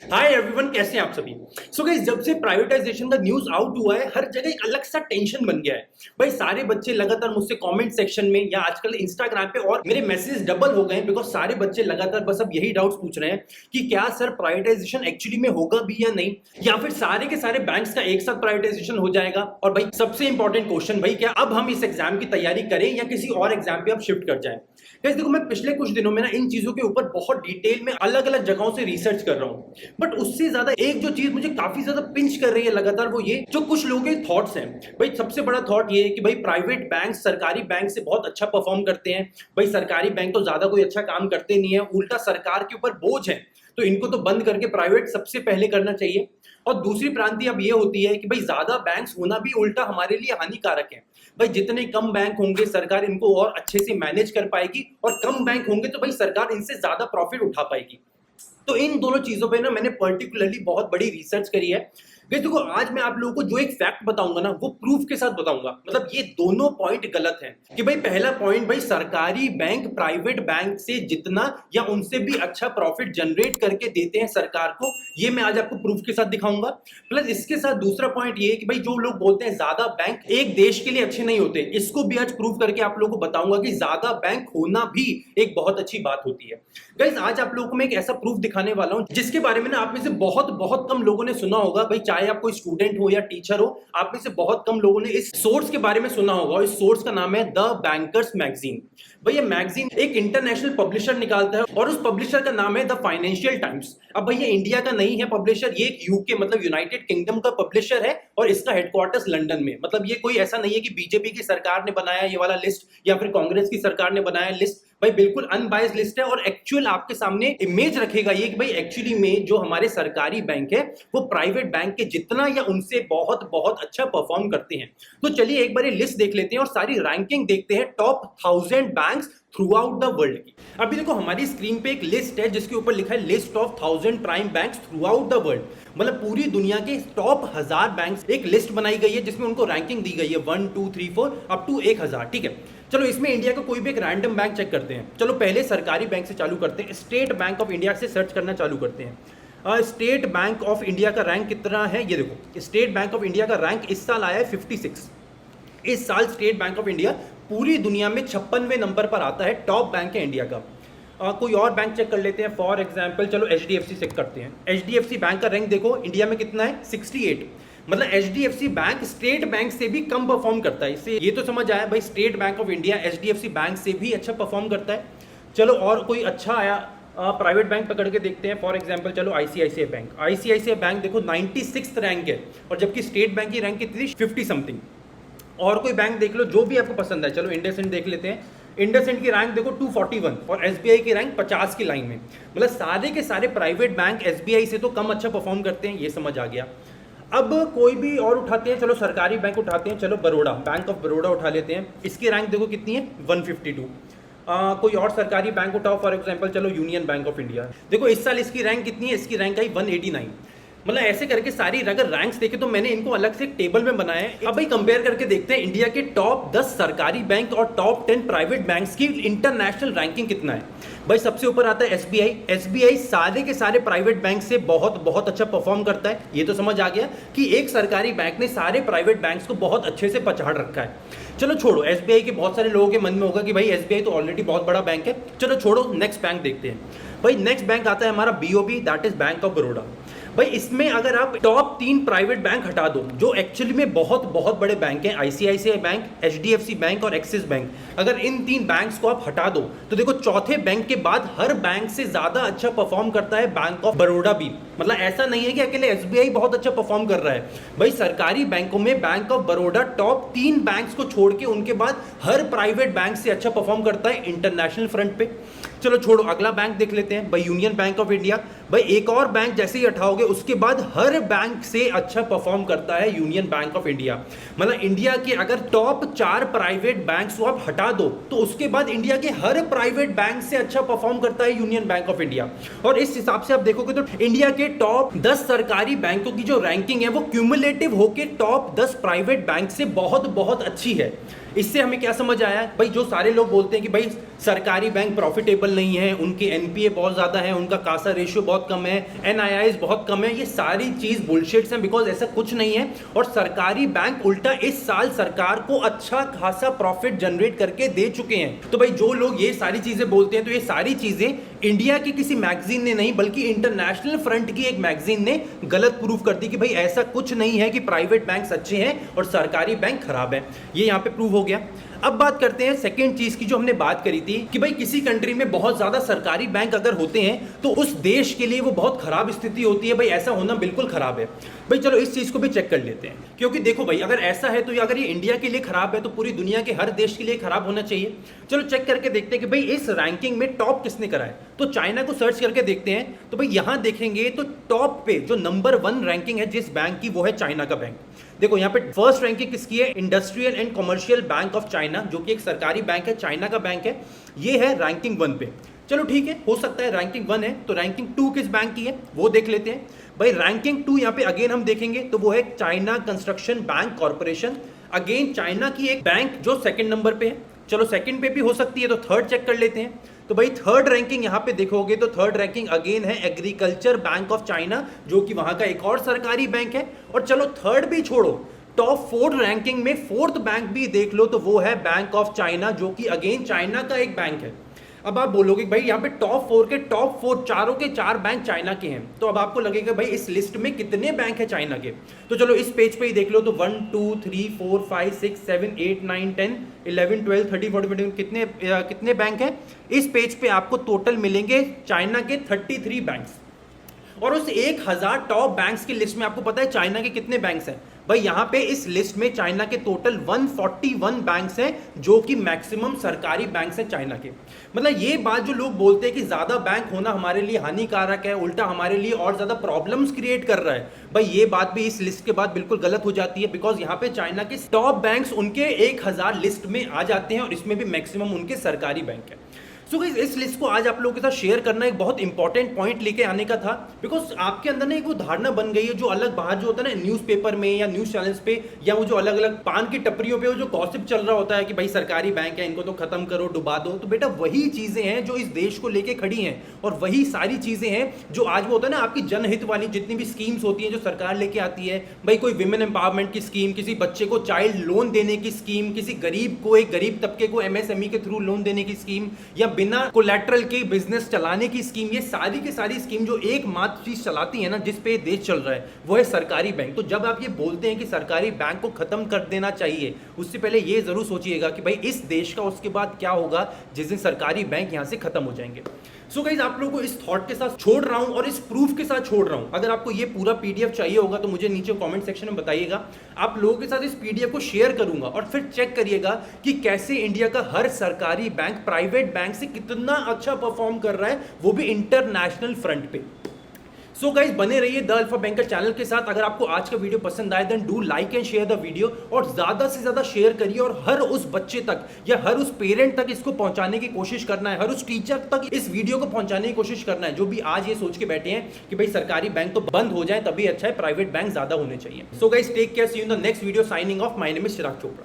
Hi everyone, कैसे हैं आप सभी। सो गाइस, जब से प्राइवेटाइजेशन का न्यूज आउट हुआ है, हर जगह एक अलग सा टेंशन बन गया है। भाई सारे बच्चे लगातार मुझसे कमेंट सेक्शन में या आजकल इंस्टाग्राम पे और मेरे मैसेज डबल हो गए हैं, बिकॉज सारे बच्चे लगातार बस अब यही डाउट्स पूछ रहे हैं कि क्या सर प्राइवेटाइजेशन एक्चुअली में होगा भी या नहीं, या फिर सारे के सारे बैंक्स का एक साथ प्राइवेटाइजेशन हो जाएगा। और भाई सबसे इंपॉर्टेंट क्वेश्चन, भाई क्या अब हम इस एग्जाम की तैयारी करें या किसी और एग्जाम पे अब शिफ्ट कर जाएं। गाइस देखो, मैं पिछले कुछ दिनों में ना इन चीजों के ऊपर बहुत डिटेल में अलग अलग जगहों से रिसर्च कर रहा हूं, बट उससे ज्यादा एक जो चीज मुझे काफी ज्यादा पिंच कर रही है लगातार, वो ये जो कुछ लोगों के थॉट्स हैं। भाई सबसे बड़ा थॉट ये है कि भाई प्राइवेट बैंक सरकारी बैंक से बहुत अच्छा परफॉर्म करते हैं। भाई सरकारी बैंक तो ज्यादा कोई अच्छा काम करते नहीं है, उल्टा सरकार के ऊपर बोझ है, तो इनको तो बंद करके प्राइवेट सबसे पहले करना चाहिए। और दूसरी भ्रांति अब ये होती है कि भाई ज्यादा बैंक्स होना भी उल्टा हमारे लिए हानिकारक है। भाई जितने कम बैंक होंगे सरकार इनको और अच्छे से मैनेज कर पाएगी, और कम बैंक होंगे तो भाई सरकार इनसे ज्यादा प्रॉफिट उठा पाएगी। तो इन दोनों चीजों पे ना मैंने पर्टिकुलरली बहुत बड़ी रिसर्च करी है। गाइस देखो, आज मैं आप लोगों को जो एक फैक्ट बताऊंगा ना, वो प्रूफ के साथ बताऊंगा। मतलब ये दोनों पॉइंट गलत हैं कि भाई पहला पॉइंट, भाई सरकारी बैंक प्राइवेट बैंक से जितना या उनसे भी अच्छा प्रॉफिट जनरेट करके देते हैं सरकार को, ये मैं आज आपको प्रूफ के साथ दिखाऊंगा। प्लस इसके साथ दूसरा पॉइंट ये है कि भाई जो लोग बोलते हैं ज्यादा बैंक एक देश के लिए अच्छे नहीं होते, इसको भी आज प्रूफ करके आप लोगों को बताऊंगा कि ज्यादा बैंक होना भी एक बहुत अच्छी बात होती है। गाइस आज आप लोगों को मैं एक ऐसा प्रूफ दिखाने वाला हूं जिसके बारे में ना आप में से बहुत बहुत कम लोगों ने सुना होगा। भाई चाहे आप कोई स्टूडेंट हो या टीचर हो, आप में से बहुत कम लोगों ने इस सोर्स के बारे में सुना होगा। इस सोर्स का नाम है द बैंकर्स मैगजीन। भाई ये मैगजीन एक इंटरनेशनल पब्लिशर निकालता है, और उस पब्लिशर का नाम है द फाइनेंशियल टाइम्स। अब भाई ये इंडिया का नहीं है पब्लिशर, ये एक यूके मतलब यूनाइटेड किंगडम का पब्लिशर है, और इसका हेडक्वार्टर्स लंदन में। मतलब ये कोई ऐसा नहीं है कि बीजेपी की सरकार ने बनाया ये वाला लिस्ट या फिर कांग्रेस की सरकार ने बनाया लिस्ट। भाई बिल्कुल अनबायस्ड लिस्ट है, और एक्चुअल आपके सामने इमेज रखेगा ये कि भाई एक्चुअली में जो हमारे सरकारी बैंक है वो प्राइवेट बैंक के जितना या उनसे बहुत बहुत अच्छा परफॉर्म करते हैं। तो चलिए एक बार ये लिस्ट देख लेते हैं और सारी रैंकिंग देखते हैं top 1000 banks through out the world की। अभी देखो हमारी स्क्रीन पे एक लिस्ट है जिसके ऊपर लिखा है list of 1000 prime banks through out the world. मतलब पूरी दुनिया के टॉप 1000 बैंक्स एक लिस्ट बनाई गई है जिसमें उनको रैंकिंग दी गई है 1 2 3 4 अप टू 1000। ठीक है, चलो इसमें इंडिया का कोई भी एक रैंडम बैंक चेक करते हैं। चलो पहले सरकारी बैंक से चालू करते हैं, स्टेट बैंक ऑफ इंडिया से सर्च करना चालू करते हैं। स्टेट बैंक ऑफ इंडिया का रैंक कितना है, ये देखो स्टेट बैंक ऑफ इंडिया का रैंक इस साल आया है 56। इस साल स्टेट बैंक ऑफ इंडिया पूरी दुनिया में 56वें नंबर पर आता है, टॉप बैंक है इंडिया का। कोई और बैंक चेक कर लेते हैं, फॉर एग्जाम्पल चलो HDFC चेक करते हैं। HDFC बैंक का रैंक देखो इंडिया में कितना है, 68। मतलब HDFC बैंक स्टेट बैंक से भी कम परफॉर्म करता है। इससे ये तो समझ आया भाई state bank of India HDFC bank से भी अच्छा परफॉर्म करता है। चलो और कोई अच्छा आया प्राइवेट बैंक पकड़ के देखते हैं, फॉर एग्जांपल चलो ICICI बैंक। ICICI बैंक देखो 96 रैंक है, और जबकि स्टेट बैंक की रैंक कितनी, 50 समथिंग। और कोई बैंक देख लो जो भी आपको पसंद है। चलो इंडसइंड देख लेते हैं, इंडसइंड की रैंक देखो 241, और SBI की रैंक 50 की लाइन में। मतलब सारे के सारे प्राइवेट बैंक SBI से तो कम अच्छा परफॉर्म करते हैं, ये समझ आ गया। अब कोई भी और उठाते हैं, चलो सरकारी बैंक उठाते हैं, चलो बड़ौदा बैंक ऑफ बड़ौदा उठा लेते हैं। इसकी रैंक देखो कितनी है, 152। कोई और सरकारी बैंक उठाओ, फॉर एग्जांपल चलो यूनियन बैंक ऑफ इंडिया। देखो इस साल इसकी रैंक कितनी है, इसकी रैंक आई 189। मतलब ऐसे करके सारी अगर रैंक्स देखे तो मैंने इनको अलग से एक टेबल में बनाया है। अब भाई कंपेयर करके देखते हैं इंडिया के टॉप 10 सरकारी बैंक और टॉप 10 प्राइवेट बैंक्स की इंटरनेशनल रैंकिंग कितना है। भाई सबसे ऊपर आता है SBI। SBI सारे के सारे प्राइवेट बैंक से बहुत बहुत अच्छा परफॉर्म करता है। ये तो समझ आ गया कि एक सरकारी बैंक ने सारे प्राइवेट बैंक्स को बहुत अच्छे से पछाड़ रखा है। चलो छोड़ो, SBI के बहुत सारे लोगों के मन में होगा कि भाई SBI तो ऑलरेडी बहुत बड़ा बैंक है। चलो छोड़ो, नेक्स्ट बैंक देखते हैं। भाई नेक्स्ट बैंक आता है हमारा BOB, that is bank of Baroda. भाई इसमें अगर आप टॉप 3 प्राइवेट बैंक हटा दो जो एक्चुअली में बहुत बहुत बड़े बैंक हैं, ICICI बैंक, HDFC बैंक और एक्सिस बैंक, अगर इन 3 बैंक्स को आप हटा दो तो देखो चौथे बैंक के बाद हर बैंक से ज्यादा अच्छा परफॉर्म करता है बैंक ऑफ बड़ौदा भी। मतलब ऐसा नहीं है कि अकेले SBI बहुत अच्छा परफॉर्म कर रहा है। भाई सरकारी बैंकों में bank of Baroda top 3 banks को छोड़ के उनके बाद हर प्राइवेट बैंक से अच्छा परफॉर्म करता है इंटरनेशनल फ्रंट पे। चलो छोड़ो, अगला बैंक देख लेते हैं, भाई यूनियन बैंक ऑफ इंडिया। भाई एक और बैंक जैसे ही हटाओगे उसके बाद हर बैंक से अच्छा परफॉर्म करता है यूनियन बैंक ऑफ इंडिया। मतलब इंडिया के अगर टॉप 4 प्राइवेट बैंक्स को आप हटा दो तो उसके बाद इंडिया के हर प्राइवेट बैंक से अच्छा परफॉर्म करता है यूनियन बैंक ऑफ इंडिया। और इस हिसाब से आप देखोगे तो इंडिया के टॉप 10 सरकारी बैंकों की जो रैंकिंग है वो क्यूमुलेटिव होकर टॉप 10 प्राइवेट बैंक से बहुत बहुत अच्छी है। इससे हमें क्या समझ आया, भाई जो सारे लोग बोलते हैं कि भाई सरकारी बैंक प्रॉफिटेबल नहीं है, उनके एनपीए बहुत ज्यादा है, उनका कासा रेशियो बहुत कम है, एनआईआईज बहुत कम है, ये सारी चीज बुलशिट्स हैं, बिकॉज ऐसा कुछ नहीं है। और सरकारी बैंक उल्टा इस साल सरकार को अच्छा खासा प्रॉफिट जनरेट करके दे चुके हैं। तो भाई जो लोग ये सारी चीजें बोलते हैं, तो ये सारी चीजें इंडिया की किसी मैगजीन ने नहीं बल्कि इंटरनेशनल फ्रंट की एक मैगजीन ने गलत प्रूफ कर दी कि भाई ऐसा कुछ नहीं है कि प्राइवेट बैंक अच्छे हैं और सरकारी बैंक खराब है। ये यहाँ पे प्रूव हो गया। अब बात करते हैं सेकेंड चीज की, जो हमने बात करी थी कि भाई किसी कंट्री में बहुत ज्यादा सरकारी बैंक अगर होते हैं तो उस देश के लिए वो बहुत खराब स्थिति होती है। भाई ऐसा होना बिल्कुल खराब है। भाई चलो इस चीज को भी चेक कर लेते हैं, क्योंकि देखो भाई अगर ऐसा है तो अगर ये इंडिया के लिए खराब है तो पूरी दुनिया के हर देश के लिए खराब होना चाहिए। चलो चेक करके देखते हैं कि भाई इस रैंकिंग में टॉप किसने करा है। तो चाइना को सर्च करके देखते हैं, तो भाई यहां देखेंगे तो टॉप पे जो नंबर 1 रैंकिंग है जिस बैंक की, वो है चाइना का बैंक। देखो यहाँ पे फर्स्ट रैंकिंग किसकी है, industrial and commercial bank of China, जो कि एक सरकारी बैंक है, चाइना का बैंक है। ये है रैंकिंग 1 पे। चलो ठीक है, हो सकता है रैंकिंग 1 है, तो रैंकिंग 2 किस बैंक की है वो देख लेते हैं। भाई रैंकिंग 2 यहाँ पे अगेन हम देखेंगे तो वो है China construction bank corporation, again China की एक बैंक जो सेकंड नंबर पे है। चलो सेकंड पे भी हो सकती है, तो थर्ड चेक कर लेते हैं। तो भाई थर्ड रैंकिंग यहां पे देखोगे तो थर्ड रैंकिंग अगेन है एग्रीकल्चर बैंक ऑफ चाइना, जो कि वहां का एक और सरकारी बैंक है। और चलो थर्ड भी छोड़ो, टॉप 4 रैंकिंग में फोर्थ बैंक भी देख लो तो वो है बैंक ऑफ चाइना, जो कि अगेन चाइना का एक बैंक है। अब आप बोलोगे भाई यहाँ पे टॉप 4 के टॉप 4 चारों के 4 बैंक चाइना के हैं, तो अब आपको लगेगा भाई इस लिस्ट में कितने बैंक है चाइना के। तो चलो इस पेज पे ही देख लो, तो 1 2 3 4 5 6 7 8 9 10 11 12 13 14 15 कितने बैंक हैं इस पेज पे आपको टोटल मिलेंगे चाइना के 33 बैंक्स। और उस 1000 टॉप बैंक्स की लिस्ट में आपको पता है चाइना के कितने बैंक्स हैं। भाई यहां पे इस लिस्ट में चाइना के टोटल 141 बैंक्स हैं, जो कि मैक्सिमम सरकारी बैंक्स हैं चाइना के। मतलब ये बात जो लोग बोलते हैं कि ज्यादा बैंक होना हमारे लिए हानिकारक है, उल्टा हमारे लिए और ज्यादा प्रॉब्लम्स क्रिएट कर रहा है, भाई ये बात भी इस लिस्ट के बाद बिल्कुल गलत हो जाती है। बिकॉज यहाँ पे चाइना के टॉप बैंक्स उनके 1000 लिस्ट में आ जाते हैं और इसमें भी मैक्सिमम उनके सरकारी बैंक है। सो गाइस इस लिस्ट को आज आप लोगों के साथ शेयर करना एक बहुत इंपॉर्टेंट पॉइंट लेके आने का था, बिकॉज आपके अंदर ना एक वो धारणा बन गई है जो अलग बाहर जो होता है ना न्यूज़पेपर में या न्यूज़ चैनल्स पे या वो जो अलग अलग पान की टपरियों पे वो जो गॉसिप चल रहा होता है कि भाई सरकारी बैंक है इनको तो खत्म करो, डुबा दो। तो बेटा वही चीजें हैं जो इस देश को लेके खड़ी हैं, और वही सारी चीजें हैं जो आज वो होता है ना आपकी जनहित वाली जितनी भी स्कीम्स होती हैं जो सरकार लेके आती है। भाई कोई विमेन एम्पावरमेंट की स्कीम, किसी बच्चे को चाइल्ड लोन देने की स्कीम, किसी गरीब को एक गरीब तबके को एमएसएमई के थ्रू लोन देने की स्कीम, या बिना कोलैटरल की बिजनेस चलाने की स्कीम, ये सारी की सारी स्कीम जो एकमात्र चीज चलाती है ना जिस पे देश चल रहा है वो है सरकारी बैंक। तो जब आप ये बोलते हैं कि सरकारी बैंक को खत्म कर देना चाहिए, उससे पहले ये जरूर सोचिएगा कि भाई इस देश का उसके बाद क्या होगा जिस दिन सरकारी बैंक यहां से खत्म हो जाएंगे। सो गाइस आप लोगों को इस थॉट के साथ छोड़ रहा हूं और इस प्रूफ के साथ छोड़ रहा हूं। अगर आपको ये पूरा पीडीएफ चाहिए होगा तो मुझे नीचे कमेंट सेक्शन में बताइएगा, आप लोगों के साथ इस पीडीएफ को शेयर करूंगा और फिर चेक करिएगा कि कैसे इंडिया का हर सरकारी बैंक प्राइवेट बैंक से कितना अच्छा परफॉर्म कर रहा है, वो भी इंटरनेशनल फ्रंट पे। सो गाइस बने रहिए द अल्फा बैंकर चैनल के साथ। अगर आपको आज का वीडियो पसंद आए then do like and share the video, और ज्यादा से ज्यादा शेयर करिए और हर उस बच्चे तक या हर उस पेरेंट तक इसको पहुंचाने की कोशिश करना है, हर उस टीचर तक इस वीडियो को पहुंचाने की कोशिश करना है जो भी आज ये सोच के बैठे हैं कि भाई सरकारी बैंक तो बंद हो जाए तभी अच्छा है, प्राइवेट बैंक ज्यादा होने चाहिए। So guys take care, see you in the next video, signing off, my name is Chirag Chopra.